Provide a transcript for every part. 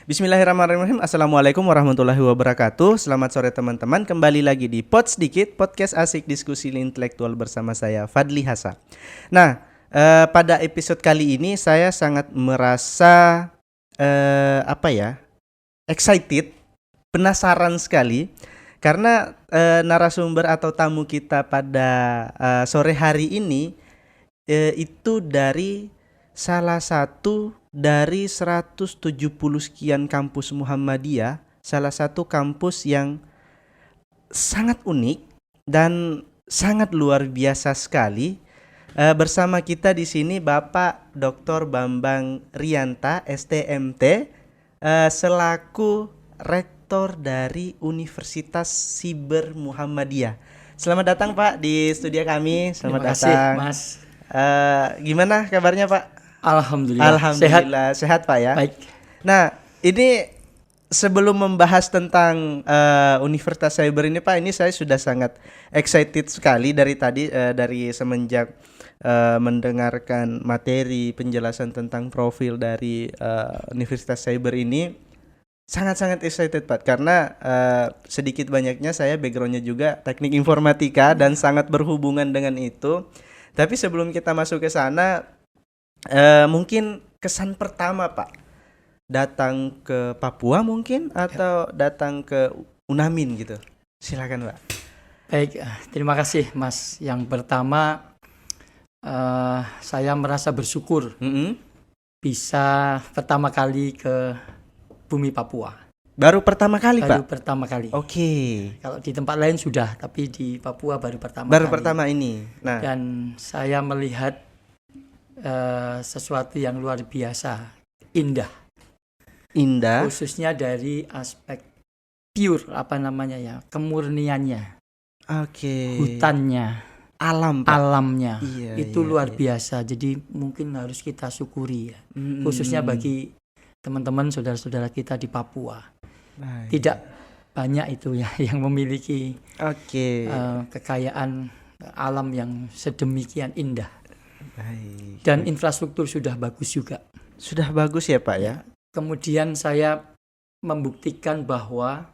Bismillahirrahmanirrahim. Assalamualaikum warahmatullahi wabarakatuh. Selamat sore teman-teman. Kembali lagi di Pod Sedikit, podcast asik diskusi intelektual bersama saya Fadli Hasa. Nah, pada episode kali ini saya sangat merasa excited, penasaran sekali karena narasumber atau tamu kita pada sore hari ini itu dari salah satu dari 170 sekian kampus Muhammadiyah, salah satu kampus yang sangat unik dan sangat luar biasa sekali. Bersama kita di sini Bapak Dr. Bambang Rianta, STMT, selaku rektor dari Universitas Siber Muhammadiyah. Selamat datang Pak di studio kami. Selamat datang. Terima kasih, Mas. Gimana kabarnya Pak? Alhamdulillah. Sehat Pak ya. Baik. Nah, ini sebelum membahas tentang Universitas Cyber ini Pak, ini saya sudah sangat excited sekali dari tadi, dari semenjak mendengarkan materi penjelasan tentang profil dari Universitas Cyber ini. Sangat-sangat excited Pak, karena sedikit banyaknya saya backgroundnya juga teknik informatika dan sangat berhubungan dengan itu. Tapi sebelum kita masuk ke sana, mungkin kesan pertama Pak datang ke Papua mungkin atau datang ke Unamin gitu. Silakan Pak. Baik, terima kasih Mas. Yang pertama saya merasa bersyukur bisa pertama kali ke bumi Papua. Baru pertama kali Baru Pak? pertama kali. Oke. Kalau di tempat lain sudah, tapi di Papua baru pertama Baru kali. pertama ini. Nah, Dan saya melihat sesuatu yang luar biasa, indah. Khususnya dari aspek pure, kemurniannya. Oke. Hutannya, Alam Pak. alamnya, Iya, itu iya, luar iya. biasa. Jadi mungkin harus kita syukuri ya. Khususnya bagi teman-teman saudara-saudara kita di Papua. Nah, Tidak banyak itu ya yang memiliki Oke. kekayaan alam yang sedemikian indah. Baik. Dan infrastruktur sudah bagus juga. Sudah bagus ya Pak ya? Kemudian saya membuktikan bahwa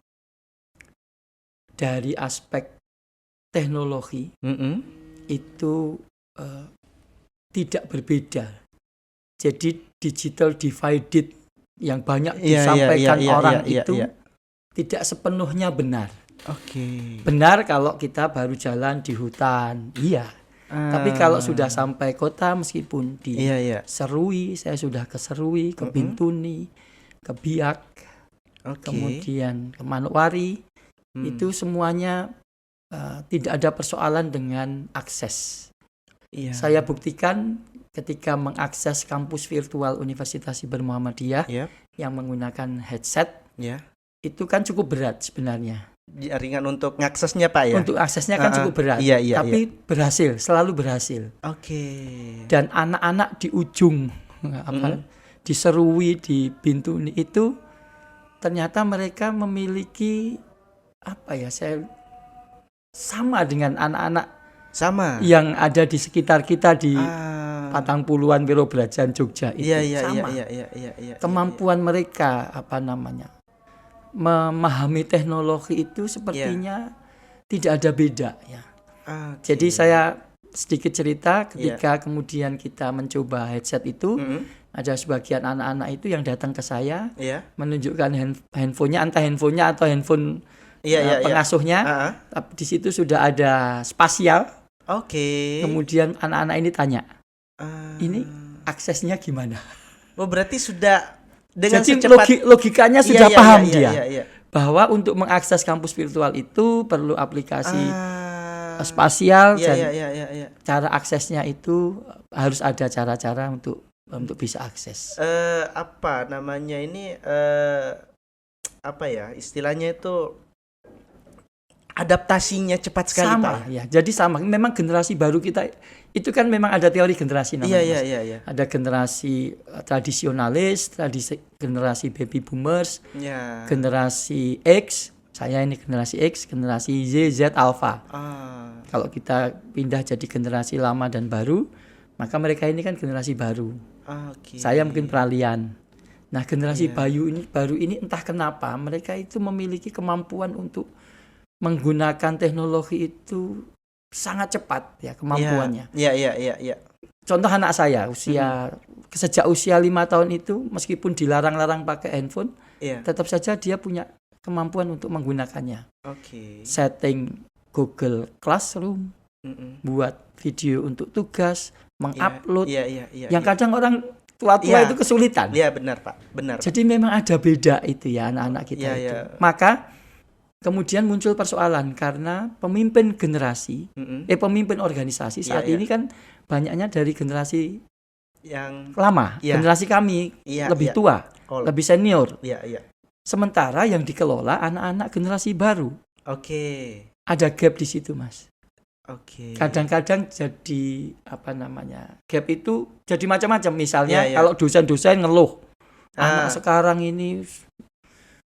dari aspek teknologi itu tidak berbeda. Jadi digital divided yang banyak disampaikan orang itu tidak sepenuhnya benar. Oke. Benar kalau kita baru jalan di hutan, iya. Tapi kalau sudah sampai kota, meskipun di Serui, saya sudah ke Serui, ke Bintuni, ke Biak, kemudian ke Manokwari, itu semuanya tidak ada persoalan dengan akses. Saya buktikan ketika mengakses kampus virtual Universitas Siber Muhammadiyah yang menggunakan headset, itu kan cukup berat sebenarnya. Ringan untuk ngaksesnya Pak ya? Untuk aksesnya kan cukup berat, tapi berhasil, selalu berhasil. Oke. Dan anak-anak di ujung, di Serui, di Bintuni itu ternyata mereka memiliki sama dengan anak-anak yang ada di sekitar kita di Patang Puluhan Wiro Brajan Jogja itu sama. Kemampuan mereka memahami teknologi itu sepertinya tidak ada beda ya. Jadi saya sedikit cerita ketika kemudian kita mencoba headset itu, ada sebagian anak-anak itu yang datang ke saya menunjukkan handphonenya, entah handphonenya atau handphone pengasuhnya. Tapi di situ sudah ada spasial. Kemudian anak-anak ini tanya, ini aksesnya gimana? Oh berarti sudah dengan jadi secepat logikanya sudah paham dia. Iya. Bahwa untuk mengakses kampus virtual itu perlu aplikasi spasial dan cara aksesnya itu harus ada cara-cara untuk bisa akses. Istilahnya itu adaptasinya cepat sekali sama, Pak. Ya. Jadi sama. Memang generasi baru kita itu kan memang ada teori generasi namanya. Iya. Ada generasi tradisionalis, generasi baby boomers, generasi X. Saya ini generasi X, generasi Z, Z Alpha. Kalau kita pindah jadi generasi lama dan baru, maka mereka ini kan generasi baru. Saya mungkin peralihan. Nah, generasi baru ini entah kenapa mereka itu memiliki kemampuan untuk menggunakan teknologi itu sangat cepat ya kemampuannya. Iya. Contoh anak saya sejak usia 5 tahun itu meskipun dilarang-larang pakai handphone, tetap saja dia punya kemampuan untuk menggunakannya. Setting Google Classroom, buat video untuk tugas, mengupload. Yang kadang orang tua-tua itu kesulitan. Iya, benar Pak, benar. Jadi memang ada beda itu ya anak-anak kita itu. Maka kemudian muncul persoalan karena pemimpin generasi, pemimpin organisasi saat ini kan banyaknya dari generasi yang lama, generasi kami lebih tua, lebih senior. Sementara yang dikelola anak-anak generasi baru. Ada gap di situ, Mas. Kadang-kadang jadi gap itu jadi macam-macam. Misalnya kalau dosen-dosen ngeluh, anak sekarang ini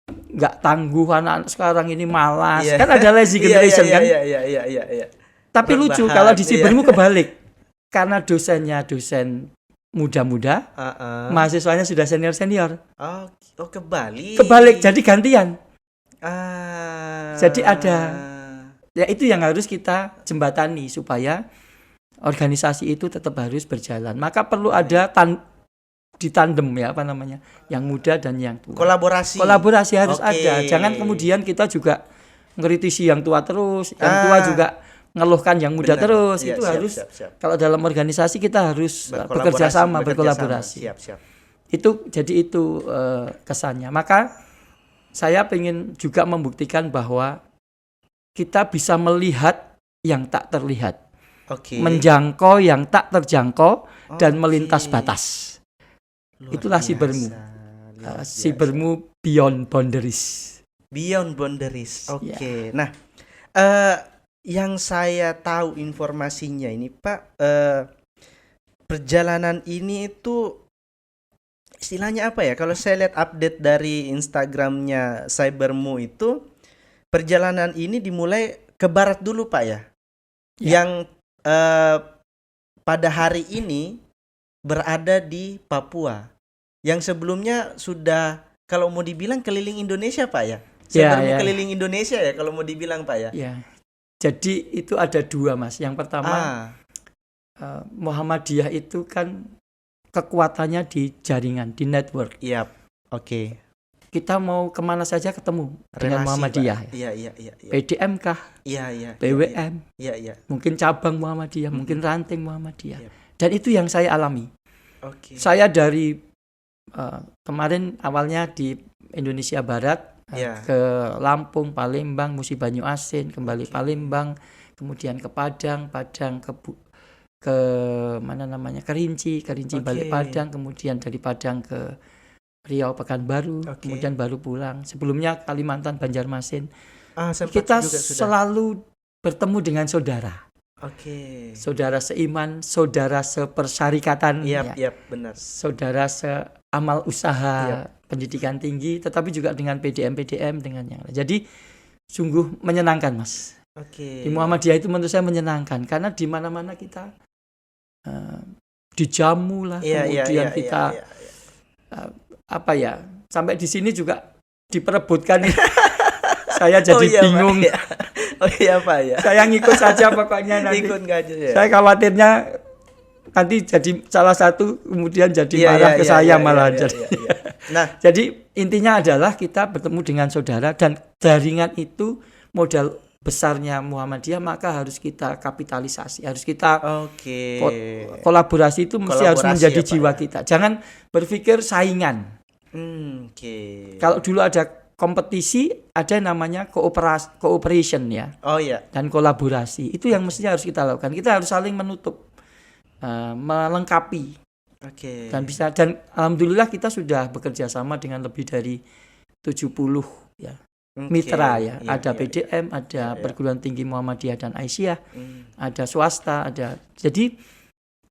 nggak tangguh, anak sekarang ini malas. Kan ada lazy generation kan. Tapi lucu kalau di Cybermu kebalik. Karena dosennya dosen muda-muda, mahasiswanya sudah senior-senior. Kebalik, jadi gantian. Jadi ada, ya itu yang harus kita jembatani supaya organisasi itu tetap harus berjalan. Maka perlu ada ditandem ya yang muda dan yang tua. Kolaborasi harus ada. Jangan kemudian kita juga ngkritisi yang tua terus, yang tua juga ngeluhkan yang muda terus. Itu harus siap. Kalau dalam organisasi kita harus bekerja sama, berkolaborasi. Itu kesannya. Maka saya ingin juga membuktikan bahwa kita bisa melihat yang tak terlihat, menjangkau yang tak terjangkau, dan melintas batas. Itulah Cybermu. Cybermu beyond boundaries. Nah, yang saya tahu informasinya ini Pak, perjalanan ini itu istilahnya apa ya? Kalau saya lihat update dari Instagramnya Cybermu itu, perjalanan ini dimulai ke barat dulu Pak ya. Yang pada hari ini berada di Papua. Yang sebelumnya sudah, kalau mau dibilang keliling Indonesia Pak ya. Cybermu keliling Indonesia ya kalau mau dibilang Pak ya. Jadi itu ada dua Mas. Yang pertama Muhammadiyah itu kan kekuatannya di jaringan, di network. Kita mau kemana saja ketemu dengan Muhammadiyah. PDM kah? PWM. Mungkin cabang Muhammadiyah, mungkin ranting Muhammadiyah. Dan itu yang saya alami. Saya dari kemarin awalnya di Indonesia Barat, ke Lampung, Palembang, Musi Banyu Asin, kembali Palembang, kemudian ke Padang ke Kerinci balik Padang, kemudian dari Padang ke Riau, Pekanbaru, kemudian baru pulang. Sebelumnya Kalimantan, Banjarmasin. Kita selalu bertemu dengan saudara. Saudara seiman, saudara sepersyarikatan, benar. Saudara seamal usaha, pendidikan tinggi, tetapi juga dengan PDM dengan yang lain. Jadi sungguh menyenangkan Mas. Di Muhammadiyah itu menurut saya menyenangkan karena di mana-mana kita dijamu lah, kemudian kita sampai di sini juga diperebutkan. Saya jadi bingung. Pak ya. Saya ngikut saja pokoknya nanti. Saya khawatirnya nanti jadi salah satu kemudian jadi marah ke saya malah. Nah, jadi intinya adalah kita bertemu dengan saudara dan jaringan itu modal besarnya Muhammadiyah, maka harus kita kapitalisasi, harus kita kolaborasi itu harus menjadi jiwa kita. Jangan berpikir saingan. Kalau dulu ada kompetisi, ada namanya cooperation ya. Dan kolaborasi. Itu yang mestinya harus kita lakukan. Kita harus saling menutup, melengkapi. Dan alhamdulillah kita sudah bekerja sama dengan lebih dari 70 ya. Mitra ya. Ada PDM, ada Perguruan Tinggi Muhammadiyah dan Aisyah, ada swasta, ada. Jadi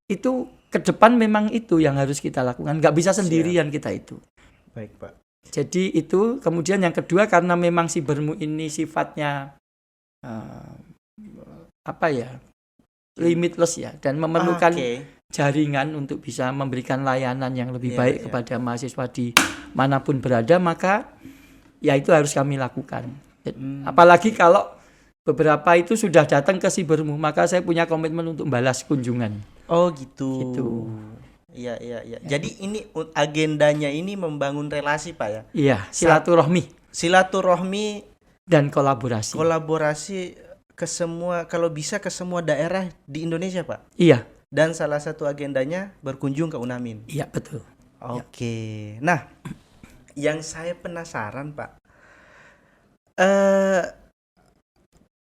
itu ke depan memang itu yang harus kita lakukan. Nggak bisa sendirian kita itu. Baik, Pak. Jadi itu, kemudian yang kedua karena memang Cybermu ini sifatnya limitless ya, dan memerlukan jaringan untuk bisa memberikan layanan yang lebih baik kepada mahasiswa di manapun berada, maka ya itu harus kami lakukan. Apalagi kalau beberapa itu sudah datang ke Sibermu, maka saya punya komitmen untuk balas kunjungan. Oh gitu. Iya. Jadi ini agendanya ini membangun relasi Pak ya? Iya, silaturahmi dan kolaborasi. Kolaborasi ke semua, kalau bisa ke semua daerah di Indonesia Pak? Iya. Dan salah satu agendanya berkunjung ke UNAMIN. Iya, betul. Oke. Nah, yang saya penasaran Pak,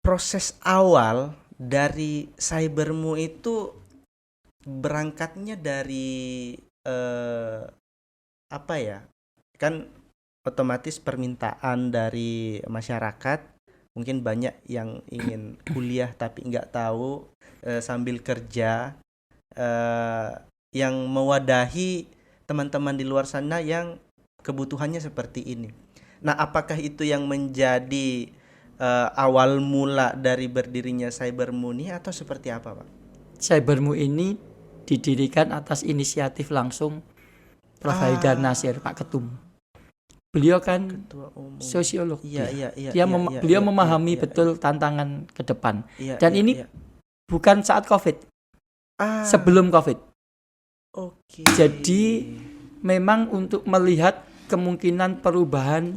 proses awal dari Cybermu itu berangkatnya dari apa ya? Kan otomatis permintaan dari masyarakat, mungkin banyak yang ingin kuliah tapi nggak tahu, sambil kerja, yang mewadahi teman-teman di luar sana yang kebutuhannya seperti ini. Nah, apakah itu yang menjadi awal mula dari berdirinya Cybermu ini atau seperti apa Pak? Cybermu ini didirikan atas inisiatif langsung Prof. Haidar Nasir, Pak Ketum. Beliau kan sosiolog. Beliau memahami betul tantangan ke depan. Dan ini bukan saat COVID. Sebelum COVID. Oke. Jadi memang untuk melihat kemungkinan perubahan,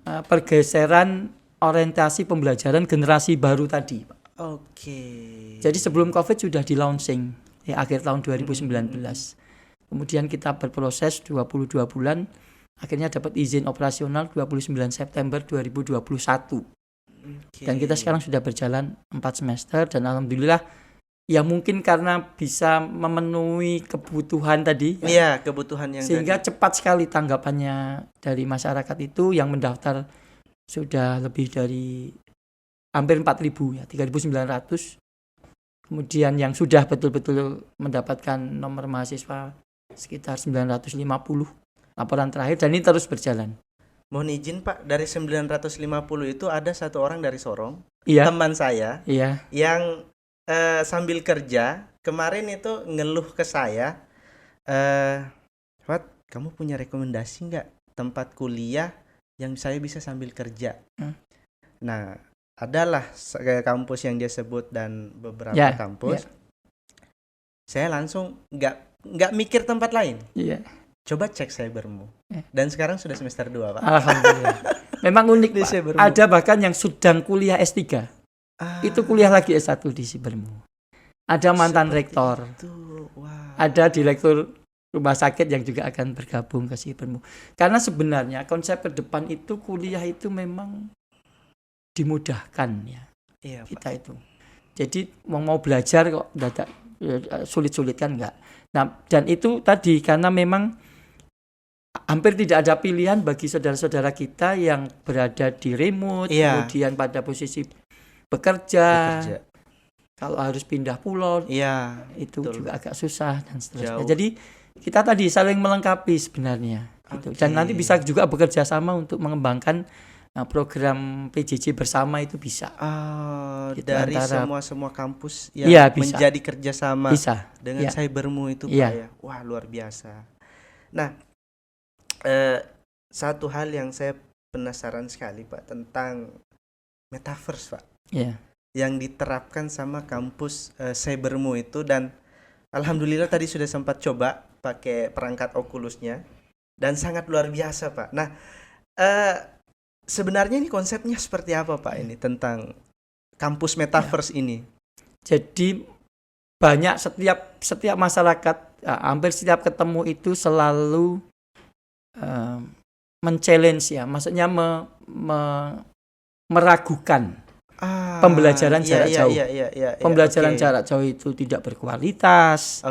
pergeseran orientasi pembelajaran generasi baru tadi. Oke. Jadi sebelum COVID sudah di launching akhir tahun 2019. Kemudian kita berproses 22 bulan, akhirnya dapat izin operasional 29 September 2021. Dan kita sekarang sudah berjalan 4 semester dan alhamdulillah ya mungkin karena bisa memenuhi kebutuhan tadi. Iya, kebutuhan yang sehingga cepat sekali tanggapannya dari masyarakat itu. Yang mendaftar sudah lebih dari hampir 4.000 ya, 3.900. Kemudian yang sudah betul-betul mendapatkan nomor mahasiswa sekitar 950 laporan terakhir, dan ini terus berjalan. Mohon izin Pak, dari 950 itu ada satu orang dari Sorong, teman saya, yang sambil kerja kemarin itu ngeluh ke saya, Pak, kamu punya rekomendasi nggak tempat kuliah yang saya bisa sambil kerja? Nah, adalah kampus yang dia sebut dan beberapa kampus. Saya langsung nggak mikir tempat lain. Coba cek Cybermu. Dan sekarang sudah semester 2 Pak. Alhamdulillah. Memang unik Pak. Ada bahkan yang sedang kuliah S3. Itu kuliah lagi S1 di Cybermu. Ada mantan rektor. Ada direktur rumah sakit yang juga akan bergabung ke Cybermu. Karena sebenarnya konsep ke depan itu kuliah itu memang dimudahkan ya. Kita Pak. Itu. Jadi mau belajar kok sulit-sulit kan enggak. Nah, dan itu tadi karena memang hampir tidak ada pilihan bagi saudara-saudara kita yang berada di remote, kemudian pada posisi bekerja. Kalau harus pindah pulau, itu betul. Juga agak susah dan seterusnya. Jauh. Jadi kita tadi saling melengkapi sebenarnya. Gitu. Dan nanti bisa juga bekerja sama untuk mengembangkan program PJJ bersama itu bisa. Gitu, dari semua kampus yang menjadi kerjasama dengan Cybermu itu Pak ya. Wah, luar biasa. Nah, satu hal yang saya penasaran sekali Pak tentang metaverse Pak. Yang diterapkan sama kampus Cybermu itu, dan alhamdulillah tadi sudah sempat coba pakai perangkat Oculusnya dan sangat luar biasa Pak. Nah, sebenarnya ini konsepnya seperti apa Pak ini tentang kampus metaverse ini? Jadi banyak setiap masyarakat hampir setiap ketemu itu selalu men-challenge ya, maksudnya meragukan pembelajaran jarak jauh. Pembelajaran jarak jauh itu tidak berkualitas.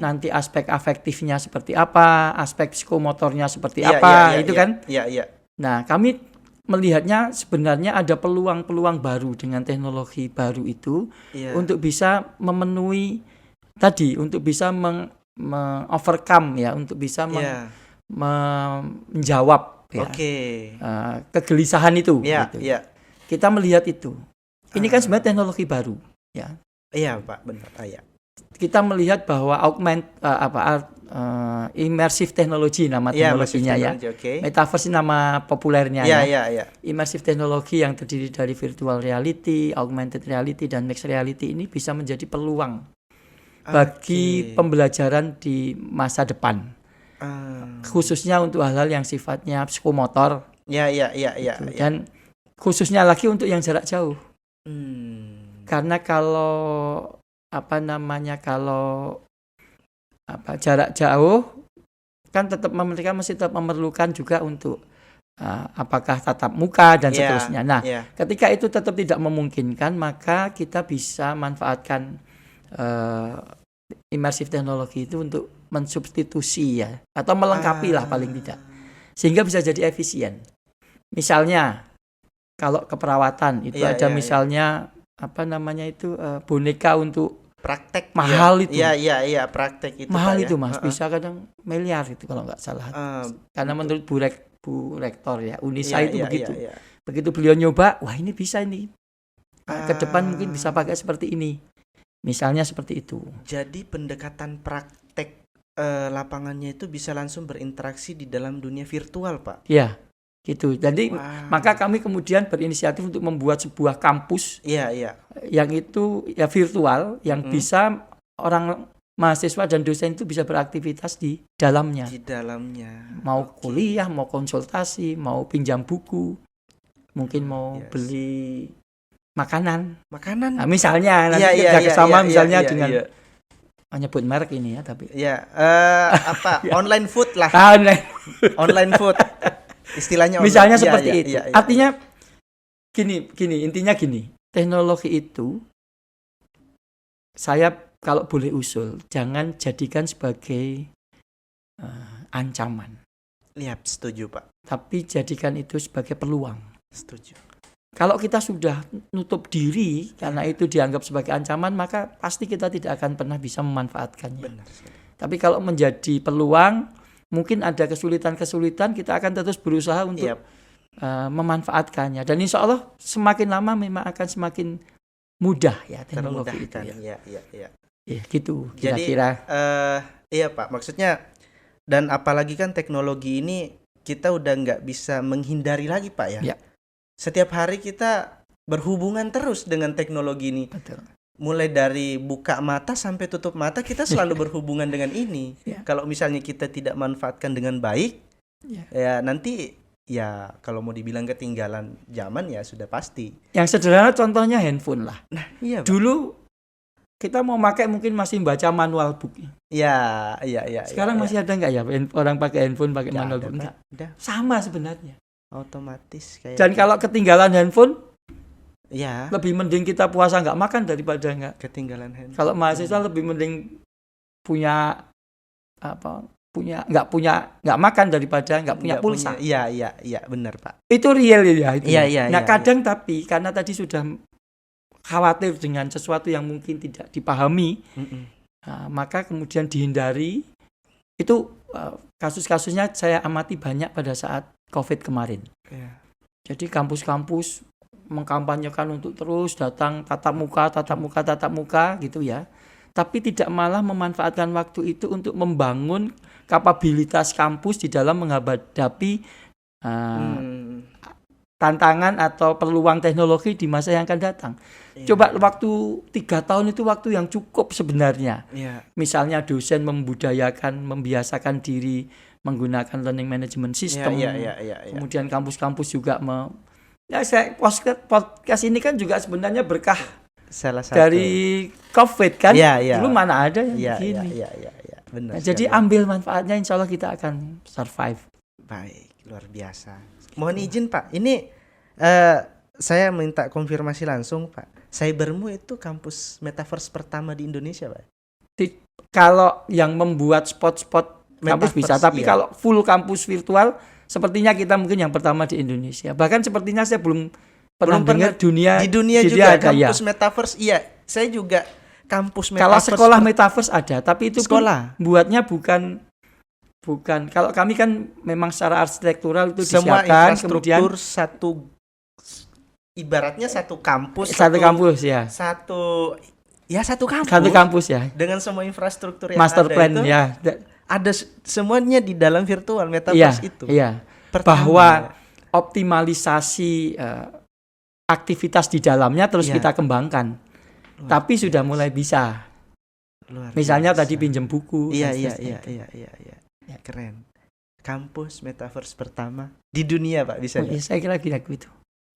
Nanti aspek afektifnya seperti apa, aspek psikomotornya seperti apa, itu kan? Nah, kami melihatnya sebenarnya ada peluang-peluang baru dengan teknologi baru itu untuk bisa memenuhi tadi, untuk bisa overcome ya, untuk bisa menjawab ya, kegelisahan itu. Gitu. Kita melihat itu. Ini kan sebenarnya teknologi baru ya. Iya Pak, benar. kita melihat bahwa immersive technology nama teknologinya ya. Okay. Metaverse nama populernya ya. Immersive technology yang terdiri dari virtual reality, augmented reality dan mixed reality ini bisa menjadi peluang bagi pembelajaran di masa depan. Khususnya untuk hal-hal yang sifatnya psikomotor. Ya. Gitu. Dan khususnya lagi untuk yang jarak jauh. Karena kalau jarak jauh kan mereka masih tetap memerlukan juga untuk apakah tatap muka dan seterusnya. Nah, ketika itu tetap tidak memungkinkan, maka kita bisa manfaatkan immersive teknologi itu untuk mensubstitusi ya, atau melengkapi lah paling tidak, sehingga bisa jadi efisien. Misalnya kalau keperawatan itu misalnya boneka untuk praktek mahal itu. Iya, praktek itu. Mahal itu, Mas. Bisa kadang miliar itu kalau nggak salah. Karena menurut Bu Rektor ya, Unisa itu begitu. Begitu beliau nyoba, wah ini bisa ini. Ke depan mungkin bisa pakai seperti ini. Misalnya seperti itu. Jadi pendekatan praktek lapangannya itu bisa langsung berinteraksi di dalam dunia virtual, Pak. Iya. Gitu. Jadi maka kami kemudian berinisiatif untuk membuat sebuah kampus yang itu ya virtual yang bisa orang mahasiswa dan dosen itu bisa beraktivitas di dalamnya. Mau kuliah, mau konsultasi, mau pinjam buku, mungkin mau beli makanan. Nah, misalnya nanti kerjasama misalnya dengan menyebut merek ini ya tapi. Online food lah. Online food. Istilahnya misalnya seperti itu. Artinya gini, intinya gini. Teknologi itu saya kalau boleh usul, jangan jadikan sebagai ancaman. Iya, setuju, Pak. Tapi jadikan itu sebagai peluang. Setuju. Kalau kita sudah nutup diri karena itu dianggap sebagai ancaman, maka pasti kita tidak akan pernah bisa memanfaatkannya. Benar. Tapi kalau menjadi peluang, mungkin ada kesulitan-kesulitan, kita akan terus berusaha untuk memanfaatkannya. Dan insya Allah semakin lama memang akan semakin mudah ya teknologi itu. Ya, gitu kira-kira. Jadi, iya Pak, maksudnya dan apalagi kan teknologi ini kita udah nggak bisa menghindari lagi Pak ya. Setiap hari kita berhubungan terus dengan teknologi ini. Betul. Mulai dari buka mata sampai tutup mata kita selalu berhubungan dengan ini. Kalau misalnya kita tidak manfaatkan dengan baik, ya nanti ya kalau mau dibilang ketinggalan zaman ya sudah pasti. Yang sederhana contohnya handphone lah. Nah, iya. Dulu kita mau pakai mungkin masih baca manual book. Iya. Sekarang masih ada nggak ya orang pakai handphone pakai manual book? Enggak. Sama sebenarnya. Otomatis kayak. Dan kalau ketinggalan handphone, lebih mending kita puasa nggak makan daripada nggak ketinggalan handphone. Kalau mahasiswa lebih mending nggak makan daripada nggak punya pulsa. Iya, benar Pak. Itu real ya itu. Iya. Nah kadang tapi karena tadi sudah khawatir dengan sesuatu yang mungkin tidak dipahami, maka kemudian dihindari. Itu kasus-kasusnya saya amati banyak pada saat COVID kemarin. Jadi kampus-kampus mengkampanyekan untuk terus datang tatap muka gitu ya. Tapi tidak malah memanfaatkan waktu itu untuk membangun kapabilitas kampus di dalam menghadapi tantangan atau peluang teknologi di masa yang akan datang. Coba waktu 3 tahun itu waktu yang cukup sebenarnya. Misalnya dosen membiasakan diri menggunakan learning management system. Kemudian kampus-kampus juga podcast ini kan juga sebenarnya berkah salah satu dari COVID kan. Dulu mana ada yang begini. Benar. Nah, jadi ambil manfaatnya, insya Allah kita akan survive. Baik, luar biasa. Mohon izin Pak, ini saya minta konfirmasi langsung Pak. Cybermu itu kampus metaverse pertama di Indonesia Pak? Kalau yang membuat spot-spot kampus bisa, tapi kalau full kampus virtual sepertinya kita mungkin yang pertama di Indonesia. Bahkan sepertinya saya belum pernah dengar di dunia juga ada, kampus metaverse. Iya, saya juga kampus metaverse. Kalau sekolah metaverse ada, tapi itu sekolah buatnya bukan. Kalau kami kan memang secara arsitektural itu semua disiapkan, infrastruktur ibaratnya satu kampus ya. Satu Ya satu kampus. Satu kampus ya. Dengan semua infrastruktur yang Master ada plan itu, ya. ada semuanya di dalam virtual metaverse itu. Iya. Pertama, Bahwa optimalisasi aktivitas di dalamnya terus Iya. kita kembangkan. Tapi sudah mulai bisa. luar Misalnya biasa. tadi pinjam buku. Iya dan iya seterusnya. iya. Keren. Kampus metaverse pertama di dunia, Pak, bisa Oh, nggak? iya, saya kira gitu.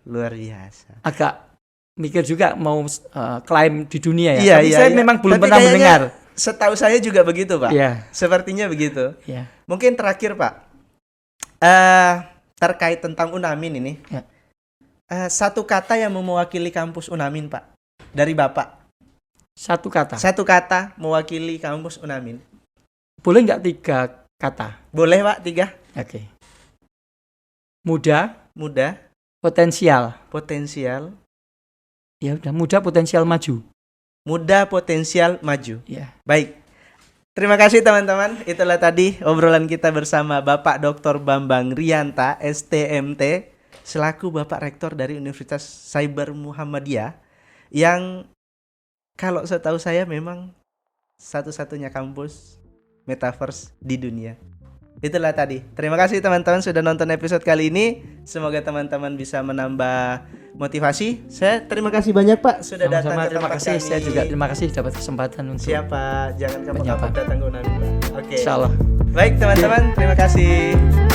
Luar biasa. Agak mikir juga mau klaim di dunia ya. Iya, Tapi iya, saya iya. memang belum Tapi pernah kayaknya mendengar. Setahu saya juga begitu, Pak. Iya. Sepertinya begitu. Iya. Mungkin terakhir, Pak. Terkait tentang Unamin ini. Ya. Satu kata yang mewakili kampus Unamin, Pak. Dari Bapak. Satu kata. Satu kata mewakili kampus Unamin. Boleh nggak 3 kata? Boleh, Pak, 3. Oke. Muda, Muda, potensial. potensial. Ya udah, muda, potensial, maju. Muda, potensial, maju. Ya. Baik. Terima kasih teman-teman. Itulah tadi obrolan kita bersama Bapak Dr. Bambang Rianta, STMT, selaku Bapak Rektor dari Universitas Cyber Muhammadiyah, yang kalau setahu saya memang satu-satunya kampus metaverse di dunia. Itulah tadi. Terima kasih teman-teman sudah nonton episode kali ini. Semoga teman-teman bisa menambah motivasi. Saya terima kasih banyak, Pak, sudah datang Sama-sama, ke terima tempat kasih. kami. Saya juga terima kasih dapat kesempatan untuk Siapa? Jangan kamu menyapa. datang ke Unamin, Pak. Oke. Insyaallah. Baik teman-teman, terima kasih.